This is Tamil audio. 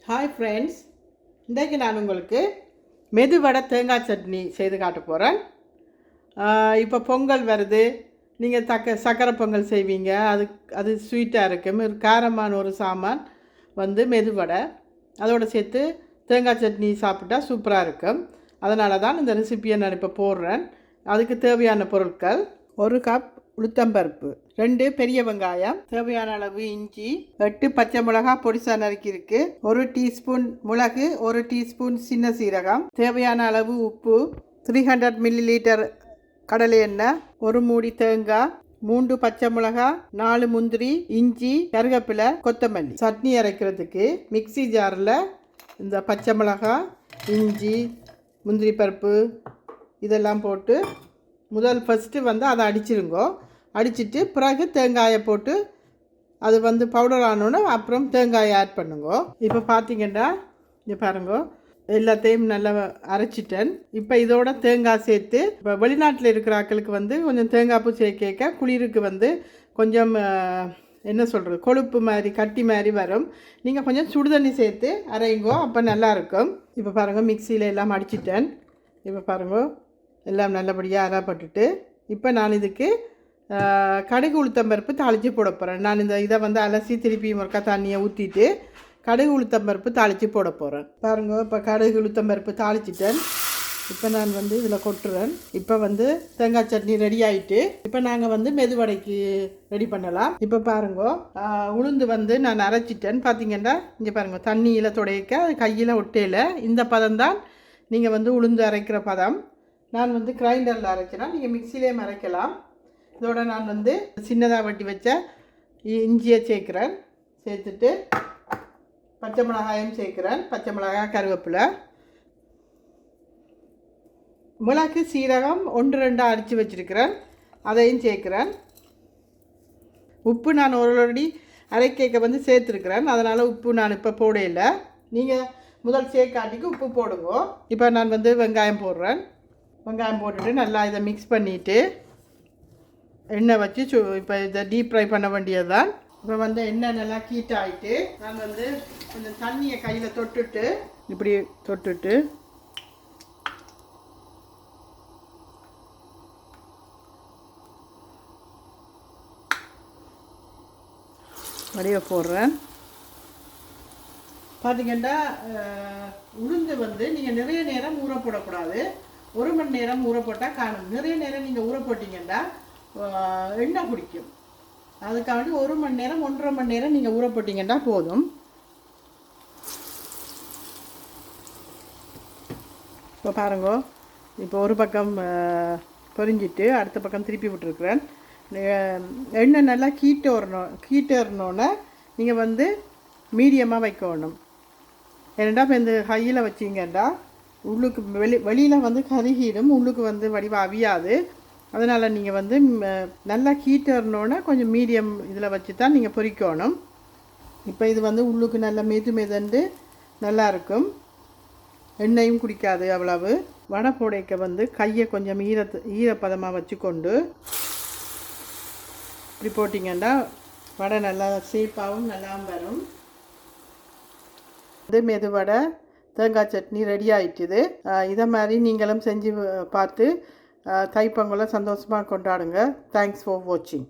ஹாய் ஃப்ரெண்ட்ஸ், இன்றைக்கு நான் உங்களுக்கு மெது வடை தேங்காய் சட்னி செய்து காட்ட போகிறேன். இப்போ பொங்கல் வருது, நீங்கள் சக்கரை பொங்கல் செய்வீங்க, அது ஸ்வீட்டாக இருக்கும். ஒரு காரமான ஒரு சாமான் வந்து மெது வடை, அதோடு சேர்த்து தேங்காய் சட்னி சாப்பிட்டா சூப்பராக இருக்கும். அதனால தான் இந்த ரெசிப்பியை நான் இப்போ போடுறேன். அதுக்கு தேவையான பொருட்கள்: 1 கப் உளுத்தம்பருப்பு, 2 பெரிய வெங்காயம், தேவையான அளவு இஞ்சி, 8 பச்சை மிளகாய் பொடிசா நறுக்கியிருக்கு, 1 டீஸ்பூன் மிளகு, 1 டீஸ்பூன் சின்ன சீரகம், தேவையான அளவு உப்பு, 300 மில்லிலிட்டர் கடலை எண்ணெய், 1 மூடி தேங்காய், 3 பச்சை மிளகாய், 4 முந்திரி, இஞ்சி, கருவேப்பிலை, கொத்தமல்லி. சட்னி அரைக்கிறதுக்கு மிக்சி ஜாரில் இந்த பச்சை மிளகாய், இஞ்சி, முந்திரி பருப்பு இதெல்லாம் போட்டு ஃபஸ்ட்டு வந்து அதை அடிச்சிருங்கோ. அடிச்சுட்டு பிறகு தேங்காயை போட்டு அது வந்து பவுடர் ஆனோன்னு அப்புறம் தேங்காயை ஆட் பண்ணுங்கோ. இப்போ பார்த்தீங்கன்னா இங்கே பாருங்கோ, எல்லாத்தையும் நல்லா அரைச்சிட்டேன். இப்போ இதோட தேங்காய் சேர்த்து, இப்போ வெளிநாட்டில் இருக்கிற ஆட்களுக்கு வந்து கொஞ்சம் தேங்காய் பூ சேர்க்க குளிருக்கு வந்து கொஞ்சம் என்ன சொல்கிறது, கொழுப்பு மாதிரி கட்டி மாதிரி வரும். நீங்கள் கொஞ்சம் சுடுதண்ணி சேர்த்து அரைங்கோ, அப்போ நல்லாயிருக்கும். இப்போ பாருங்கள், மிக்சியில் எல்லாம் அடிச்சிட்டேன். இப்போ பாருங்கோ, எல்லாம் நல்லபடியாக அரைப்பட்டுட்டு இப்போ நான் இதுக்கு கடுகு உளுத்தம்பருப்பு தாளித்து போட போகிறேன். நான் இதை வந்து அலசி திருப்பி முறுக்கா தண்ணியை ஊற்றிட்டு கடுகு உளுத்தம்பருப்பு தாளித்து போட போகிறேன். பாருங்க, இப்போ கடுகு உளுத்தம்பருப்பு தாளிச்சிட்டேன். இப்போ நான் வந்து இதில் கொட்டுறேன். இப்போ வந்து தேங்காய் சட்னி ரெடி ஆகிட்டு இப்போ நாங்கள் வந்து மெதுவடைக்கு ரெடி பண்ணலாம். இப்போ பாருங்க, உளுந்து வந்து நான் அரைச்சிட்டேன். பார்த்தீங்கன்னா இங்கே பாருங்கள், தண்ணியில் துடைக்க அது கையில் ஒட்டையில் இந்த பதம் தான் நீங்கள் வந்து உளுந்து அரைக்கிற பதம். நான் வந்து கிரைண்டரில் அரைக்கிறேன், நீங்கள் மிக்சியிலே அரைக்கலாம். இதோட நான் வந்து சின்னதாக வெட்டி வச்ச இஞ்சியை சேர்க்குறேன். சேர்த்துட்டு பச்சை மிளகாயும் சேர்க்குறேன். பச்சை மிளகாய், கருவேப்பிலை, மிளகு, சீரகம் 1-2 அடித்து வச்சுருக்கிறேன், அதையும் சேர்க்குறேன். உப்பு நான் ஒரு அரைக்க வந்து சேர்த்துருக்குறேன், அதனால் உப்பு நான் இப்போ போடையில்லை. நீங்கள் முதல் சேர்க்காட்டிக்கு உப்பு போடுங்க. இப்போ நான் வந்து வெங்காயம் போடுறேன். வெங்காயம் போட்டுட்டு நல்லா இதை மிக்ஸ் பண்ணிவிட்டு எண்ணெய் வச்சு இப்போ இதை டீப் ஃப்ரை பண்ண வேண்டியது தான். இப்போ வந்து எண்ணெய் நல்லா ஹீட் ஆகிட்டு நான் வந்து கொஞ்சம் தண்ணியை கையில் தொட்டுட்டு இப்படி தொட்டுட்டு வடியை போடுறேன். பார்த்தீங்கன்னா உளுந்து வந்து நீங்கள் நிறைய நேரம் ஊற போடக்கூடாது. 1 மணி நேரம் ஊற போட்டால் காணும். நிறைய நேரம் நீங்கள் ஊற போட்டிங்கன்னா எண்ணெய் குடிக்கும். அதுக்காண்டி 1 மணி நேரம் 1.5 மணி நேரம் நீங்கள் ஊற போட்டிங்கன்னா போதும். இப்போ பாருங்க, இப்போ ஒரு பக்கம் பொரிஞ்சிட்டு அடுத்த பக்கம் திருப்பி விட்டுருக்குறேன். எண்ணெய் நல்லா கீட்டேறணுன்னே நீங்கள் வந்து மீடியமாக வைக்கணும். ஏன்னா இப்போ இந்த ஹையில் வச்சிங்கன்னா உள்ளுக்கு வெளியில் வந்து கருகிடும், உள்ளுக்கு வந்து வடிவம் அவியாது. அதனால் நீங்கள் வந்து நல்லா ஹீட்டர்னோன்னா கொஞ்சம் மீடியம் இதில் வச்சு தான் நீங்கள் பொரிக்கணும். இப்போ இது வந்து உள்ளுக்கு நல்லா மெதுண்டு நல்லாயிருக்கும், எண்ணெயும் குடிக்காது அவ்வளவு. வடை போடைக்க வந்து கையை கொஞ்சம் ஈரப்பதமாக வச்சுக்கொண்டு இப்படி போட்டிங்கன்னா வடை நல்லா சேஃபாகவும் நல்லாவும் வரும். இது மெது வடை தேங்காய் சட்னி ரெடி ஆகிட்டுது. இதை மாதிரி நீங்களும் செஞ்சு பார்த்து தைப்பொங்கலை சந்தோஷமாக கொண்டாடுங்க. தேங்க்ஸ் ஃபார் வாட்சிங்.